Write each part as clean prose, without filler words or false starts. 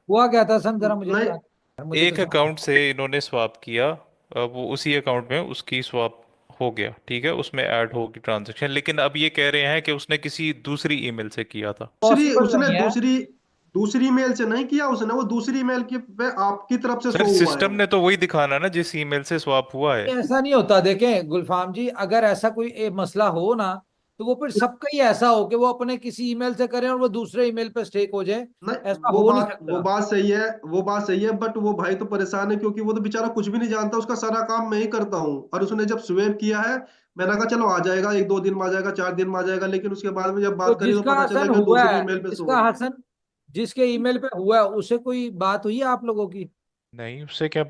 हुआ क्या था सन, जरा मुझे नहीं, बता, मुझे तो एक समझ। अकाउंट से इन्होंने स्वैप किया, अब वो उसी अकाउंट में उसकी स्वैप हो गया, ठीक है, उसमें ऐड होगी ट्रांजैक्शन, लेकिन अब ये कह रहे हैं कि उसने किसी दूसरी ईमेल से किया था। दूसरी पॉसिबल उसने नहीं है। दूसरी दूसरी मेल से नहीं किया उसने, वो दूसरी मेल की पे आपकी तरफ से सर शो हुआ है सिस्टम वो। ने तो वही दिखाना ना जिस ईमेल से स्वैप हुआ है। ऐसा नहीं होता, देखें गुलफाम जी, अगर ऐसा कोई मसला हो ना, तो वो फिर सबका ही ऐसा हो कि वो अपने किसी ईमेल से करें और वो दूसरे ईमेल पे स्टेक हो जाए। नहीं, ऐसा वो हो नहीं बात वो सकता। बात सही है, वो बात सही है, बट वो भाई तो परेशान है क्योंकि वो तो बेचारा कुछ भी नहीं जानता, उसका सारा काम मैं ही करता हूँ। और उसने जब स्वेप किया है, मैंने कहा चलो आ जाएगा, एक दो दिन में आ जाएगा, चार दिन में आ जाएगा, लेकिन उसके बाद में जब तो बात करी तो जिसका पता चला हसन कि वो हुआ दूसरी है, ईमेल पे शो हो जिसका रहा है। हसन जिसके ईमेल पे हुआ है, उसे कोई बात हुई है आप लोगों की? नहीं, उससे क्या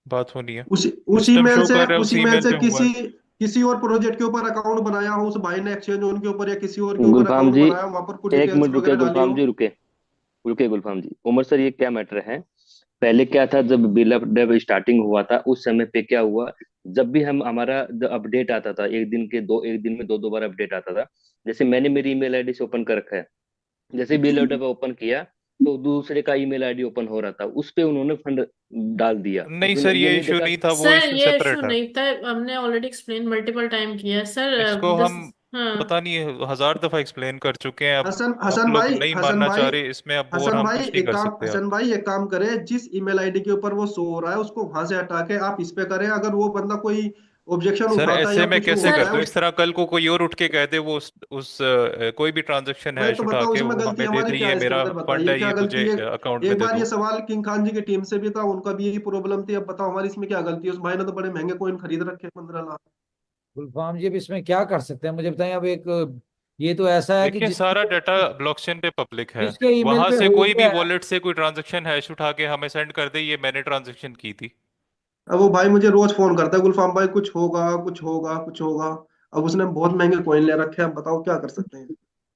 बात होनी है? उसी उसी सिस्टम मेल शो से कर रहा है उसी उसी मेल ईमेल से पे हुआ है। किसी किसी और प्रोजेक्ट के ऊपर अकाउंट बनाया हो उस भाई ने, एक्सचेंज उनके ऊपर या किसी और के ऊपर गुलफाम अकाउंट जी, बनाया हो, वहां पर कुछ एक डिटेल्स मिनट रुके वगैरह डाली गुलफाम हो। जी, रुके। रुके गुलफाम जी, उमर सर ये क्या मैटर है? पहले क्या था, जब बिल अप डेव स्टार्टिंग हुआ था उस समय पे क्या हुआ, जब भी हम हमारा अपडेट आता था, एक दिन में दो दो बार अपडेट आता था। जैसे मैंने मेरी ईमेल आईडी से ओपन कर रखा है, जैसे बिल अप डेव ओपन किया तो दूसरे का ईमेल आईडी ओपन हो रहा था, उस पे उन्होंने फंड डाल दिया, नहीं उन्होंने सर, ये ये नहीं इशू देखा। नहीं था, वो सर इशू ये इशू सेपरेट है। नहीं था, हमने ऑलरेडी एक्सप्लेन मल्टीपल टाइम किया है सर। इसको दिस। हम हाँ। पता नहीं हजार दफा एक्सप्लेन कर चुके हैं, अब हसन आप हसन लोग भाई नहीं हसन मानना चाह भाई रहे इसमें, अब और हम कुछ नहीं कर सकते अब। हसन भाई एक काम करे, जिस ईमेल आईडी के ऊपर वो शो हो रहा है उसको वहां से हटा के आप इस पे करें, अगर वो बंदा कोई ऑब्जेक्शन सर उठाता है ऐसे या में कुछ कैसे होता कर सर है दूं, उस। इस तरह कल को कोई और उठ के कह दे, वो कोई भी ट्रांजैक्शन मैं हैश तो उठा बताऊं के इसमें वो गलती हमें दे हमारी दे, क्या ये है इसके मेरा अंदर, फंड बताइए है, क्या ये गलती मुझे है। अकाउंट में एक दे बार ये दो। सवाल किंग खान जी की टीम से भी था, उनका भी यही प्रॉब्लम थी। अब बताओ हमारी इसमें क्या गलती है, उस भाई ने तो बड़े महंगे कॉइन खरीद रखे 15 लाख। गुलफाम जी, अब इसमें क्या कर सकते हैं मुझे बताएं। अब एक ये तो ऐसा है कि देखिए सारा डाटा ब्लॉकचेन पे पब्लिक है, जिसके ईमेल वहां पे से हो कोई भी गया है। वॉलेट से कोई ट्रांजैक्शन हैश उठा के हमें सेंड कर दे, ये मैंने ट्रांजैक्शन की थी। अब वो भाई मुझे रोज फोन करता है, गुलफाम भाई कुछ होगा कुछ होगा कुछ होगा। अब उसने बहुत महंगे कॉइन ले रखे हैं, अब बताओ क्या कर सकते हैं।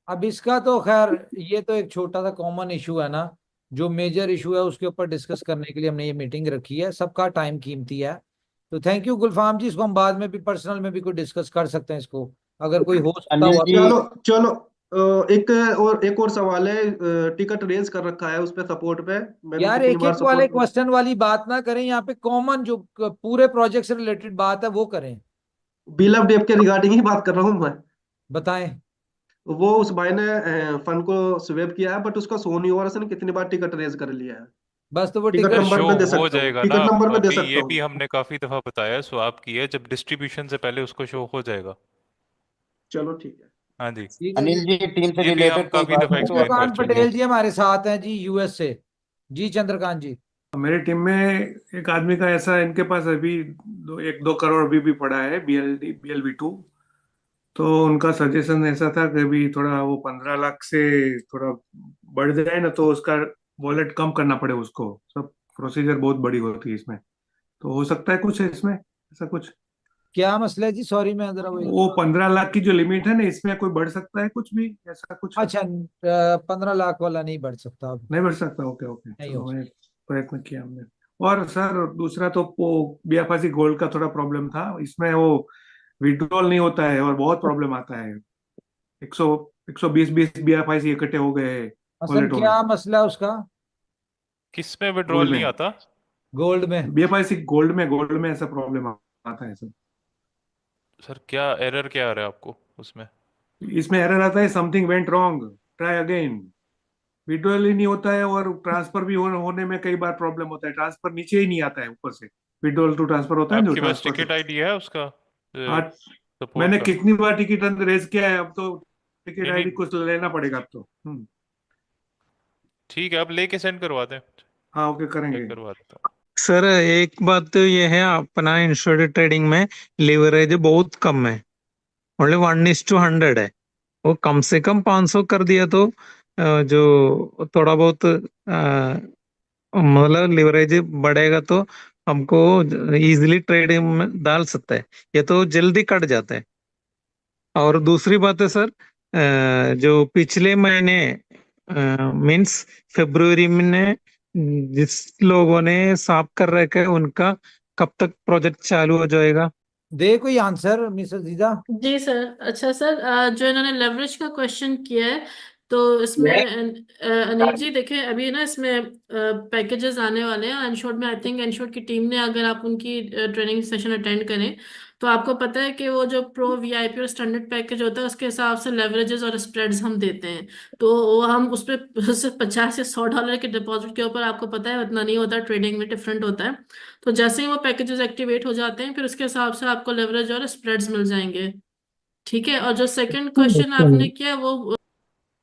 अब इसका तो खैर, ये तो एक छोटा सा कॉमन इशू है ना। जो मेजर इशू है उसके ऊपर डिस्कस करने के लिए हमने ये मीटिंग रखी है, सबका टाइम कीमती है। तो थैंक यू गुलफाम जी, इसको हम बाद में भी पर्सनल में भी कोई डिस्कस कर सकते हैं इसको, अगर कोई हो सकता अनिल हुआ जी। तो। चलो चलो, एक और सवाल है। टिकट रेज कर रखा है उस पे, सपोर्ट पे मैंने यार कितनी एक बार एक वाले सपोर्ट। क्वेश्चन वाली बात ना करें, यहाँ पे कॉमन जो पूरे प्रोजेक्ट से रिलेटेड बात है वो करें। बिल ऑफ डेप के रिगार्डिंग ही बात कर रहा हूँ मैं। बताएं। वो उस भाई ने फंड को स्वेप किया है, बट उसका सो नहीं हुआ, उसने कितनी बार टिकट रेज कर लिया है। बस तो वो ticket sir ticket. Number show पे दे हो सकता हूँ, जाएगा ना, टिकट नंबर पे दे अभी सकता ये भी हूँ। हमने काफी दफा बताया, स्वैप की है जब डिस्ट्रीब्यूशन से पहले उसको शो हो जाएगा। चलो ठीक है। हाँ जी, ठीक है जी। अनिल जी, टीम से ये भी हम रिलेटेड कोई काफी बात दफा है तो एक्सप्लेन कर चंद्रकांत चुके पूछिए। हैं। पटेल जी हमारे साथ हैं जी, यूएस से। जी चंद्रकांत जी। मेरी टीम में एक आदमी का ऐसा, इनके पास अभी एक दो करोड़ अभी भी पड़ा है, BLV2। तो उनका सजेशन ऐसा था कि भी थोड़ा वो 15 लाख से थोड़ा बढ़ जाए ना, तो उसका वॉलेट कम करना पड़े उसको, सब प्रोसीजर बहुत बड़ी होती है इसमें। तो हो सकता है कुछ है इसमें ऐसा कुछ। क्या मसला है जी, सॉरी मैं जरा वो। वो 15 लाख की जो लिमिट है ना, इसमें कोई बढ़ सकता है कुछ भी, ऐसा कुछ? अच्छा, 15 लाख वाला नहीं बढ़ सकता अब। नहीं बढ़ सकता? ओके ओके, नहीं हो चलो, मैं सकता। प्रयत्न किया हमने। और सर दूसरा तो वो बियाफासी गोल्ड का थोड़ा प्रॉब्लम था, इसमें वो विड्रॉल नहीं होता है और बहुत प्रॉब्लम आता है। 120 बियाफासी इकट्ठे हो गए असल वॉलेटों में। क्या मसला है उसका? किस में गोल्ड विड्रॉल नहीं में, आता? गोल्ड में? बीएफआईसी गोल्ड में ऐसा प्रॉब्लम आता है सर। सर क्या एरर क्या आ रहा है आपको उसमें? इसमें एरर आता है, something went wrong, try again. Withdrawal ही नहीं होता है और ट्रांसफर भी होने में कई बार प्रॉब्लम होता है, ट्रांसफर नीचे ही नहीं आता है ऊपर से। विड्रॉल टू ट्रांसफर होता है जो आपके पास ट्रांसफर से। टिकट आईडी है उसका, हाँ, सपोर्ट मैंने का? कितनी बार टिकट रेज किया है, अब तो टिकट नहीं नहीं, आईडी कुछ लेना पड़ेगा अब तो। ठीक है, अब लेके सेंड करवा दें। हाँ ओके, चेक करेंगे। करवा देता हूँ। सर एक बात तो ये है, अपना इंश्योरेंस ट्रेडिंग में लिवरेज बहुत कम है, ओनली 1:100 है। वो कम से कम 500 कर दिया तो जो थोड़ा बहुत मतलब लिवरेज बढ़ेगा तो हमको इजीली ट्रेडिंग में डाल सकता है। ये तो जल्दी कट जाता है। और दूसरी बात है सर, जो पिछले महीने मीन्स फरवरी में जिस लोगों ने साफ कर रखा है उनका कब तक प्रोजेक्ट चालू हो जाएगा? दे कोई आंसर मिसेस जीजा। जी सर। अच्छा सर, जो इन्होंने लेवरेज का क्वेश्चन किया है, तो इसमें अनिल जी देखें, अभी ना इसमें पैकेजेस आने वाले हैं एनशोर्ड में। आई थिंक एनशोर्ड की टीम ने, अगर आप उनकी ट्रेनिंग सेशन अटेंड करें तो आपको पता है कि वो जो प्रो वीआईपी और स्टैंडर्ड पैकेज होता है उसके हिसाब से लेवरेजेस और स्प्रेड्स हम देते हैं। तो वो हम उस पर सिर्फ 50 या 100 डॉलर के डिपॉजिट के ऊपर, आपको पता है उतना नहीं होता, ट्रेडिंग में डिफरेंट होता है। तो जैसे ही वो पैकेजेस एक्टिवेट हो जाते हैं फिर उसके हिसाब से आपको लेवरेज और स्प्रेड्स मिल जाएंगे। ठीक है। और जो सेकंड क्वेश्चन आपने किया वो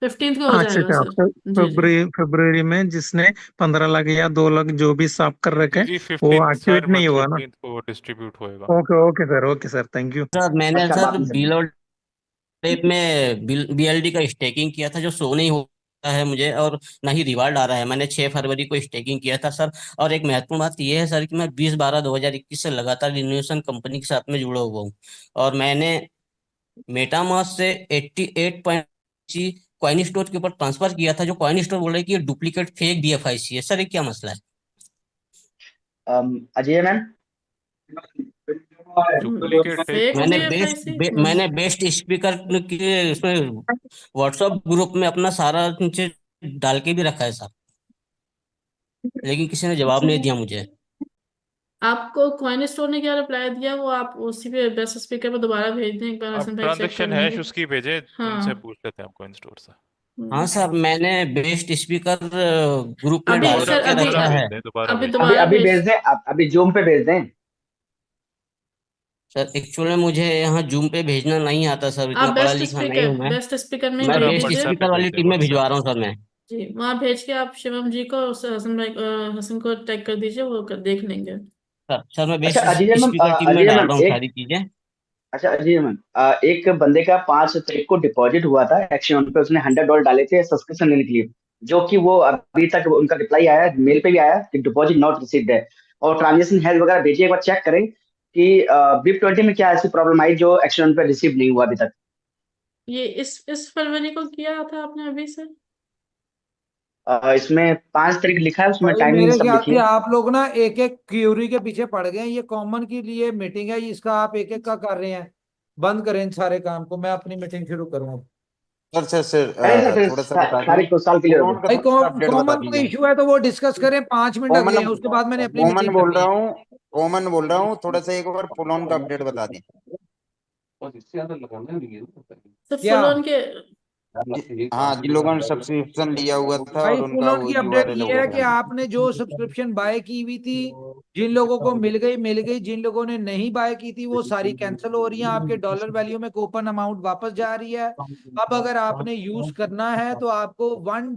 15th को हो अच्छा जाएगा अच्छा, सर। जी जी। फरवरी में जिसने 15 लाख या 2 लाख जो भी साफ कर रखे जी वो 15th एक्टिवेट हर नहीं मंथ हुआ ना? 15th को डिस्ट्रीब्यूट होएगा। Okay okay sir, thank you. Sir मैंने अच्छा सर बात नहीं समझी। बिल और टेप में बीएलडी का स्टेकिंग किया था, जो शो नहीं होता है मुझे, और ना ही रिवार्ड आ रहा है। मैंने 6 फरवरी को स्टेकिंग किया था सर। और एक महत्वपूर्ण बात यह है सर कि मैं 20/12/2021 से लगातार रिन्यूएशन कंपनी के साथ में जुड़ा हुआ हूँ। और मैंने मेटामास्क से 88 कॉइन स्टोर के ऊपर ट्रांसफर किया था, जो कॉइन स्टोर बोल रहे हैं कि ये डुप्लीकेट फेक डीएफआईसी है। सर ये क्या मसला है? Ajay ma'am, duplicate fake fake कौन मैंने सा है? डीएफआईसी। मैंने बेस्ट स्पीकर के इसमें व्हाट्सएप ग्रुप में अपना सारा नीचे डाल के भी रखा है सर, लेकिन किसी ने जवाब नहीं दिया मुझे। आपको कॉइन स्टोर ने क्या रिप्लाई दिया, वो आप उसी पे बेस्ट स्पीकर पे दोबारा भेज दें, एक बार अब हसन भाई चेक कर ट्रांजैक्शन लेंगे। हैश उसकी भेजे, उनसे हाँ। पूछ लेते हैं आपको इन स्टोर से। हाँ सर, मैंने बेस्ट स्पीकर ग्रुप में अभी डाल दोबारा सर, करके अभी दोबारा रखा भेज है। दें, दोबारा अभी भेज दें। अभी दोबारा अभी भेज भेज। दें, अभी जूम पे भेज दें। सर एक्चुअली मुझे यहाँ जूम पे भेजना नहीं आता सर, आप इतना पढ़ा लिखा नहीं हूँ मैं। बेस्ट स्पीकर में ही मैं सर भेज आप बेस्ट दीजिए। व्हाट्सएप पे स्पीकर भेज वाली दें, टीम में व्हाट्सएप भिजवा पे। रहा हूँ सर मैं। जी, वहाँ भेज के आप शिवम जी को हसन भाई, हसन को टैग कर दीजिए, वो देख लेंगे। सर मैं अच्छा best Ajay ma'am, speaker team में अजय डाल मैम रहा हूँ एक, सारी चीजें। अच्छा अजय मैम, एक बंदे का 5 तारीख को डिपॉजिट हुआ था एक्शन पे, उसने $100 डाले थे सब्सक्रिप्शन लेने के लिए, जो कि वो अभी तक उनका रिप्लाई आया, मेल पे भी आया कि डिपॉजिट नॉट रिसीव्ड है। और ट्रांजेक्शन हेल्थ वगैरह भेजिए, एक बार चेक करें कि BIP20 में क्या ऐसी प्रॉब्लम आई जो एक्शन पे रिसीव नहीं हुआ अभी तक। ये इस फरवरी को किया था आपने अभी से? इसमें 5 तारीख लिखा है, उसमें भाई टाइमिंग मेरे सब ख्याल लिखी से है। आप लोग ना एक एक क्यूरी के पीछे पड़ गए हैं। ये कॉमन के लिए मीटिंग है, इसका आप एक एक का कर रहे हैं। बंद करें इन सारे काम को, मैं अपनी मीटिंग शुरू करूँ अब। सर अरे सर फिर थोड़ा सा बता दें। तारीख को साल क्लियर हो पुलोन गया। का भाई थोड़ा सा अपडेट बता कॉमन कोई दीजिए। इशू है तो वो डिस्कस करें। 5 मिनट कॉमन अगले हैं, उसके बाद मैंने अपनी कॉमन मीटिंग बोल करनी रहा है। हूँ, कॉमन बोल रहा हूँ, थोड़ा सा एक बार पुलोन का अपडेट बता दें। तो क्या? फुल ऑन के। हाँ, जिन लोगों ने सब्सक्रिप्शन लिया हुआ था भाई और फुल उनका ऑन वो की अपडेट यूआरएल ये हो है कि गया। आपने जो सब्सक्रिप्शन बाय की हुई थी, जिन लोगों को मिल गई मिल गई, जिन लोगों ने नहीं बाय की थी वो सारी कैंसिल हो रही है। आपके डॉलर वैल्यू में कूपन अमाउंट वापस जा रही है। अब अगर आपने यूज करना है तो आपको $1,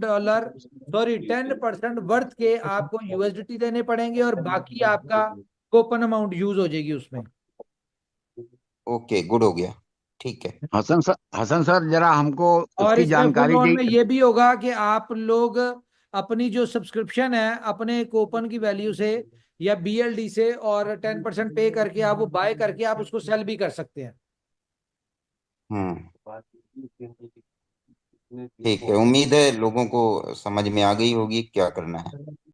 10% वर्थ के आपको यूएसडीटी देने पड़ेंगे और बाकी आपका कूपन अमाउंट यूज हो जाएगी उसमें। ओके, गुड हो गया, ठीक है। हसन सर जरा हमको और उसकी इसमें फुल जानकारी ऑन दी। में ये भी होगा कि आप लोग अपनी जो सब्सक्रिप्शन है अपने कूपन की वैल्यू से या बीएलडी से और 10% पे करके आप वो बाय करके आप उसको सेल भी कर सकते हैं। हम्म, ठीक है। उम्मीद है लोगों को समझ में आ गई होगी क्या करना है।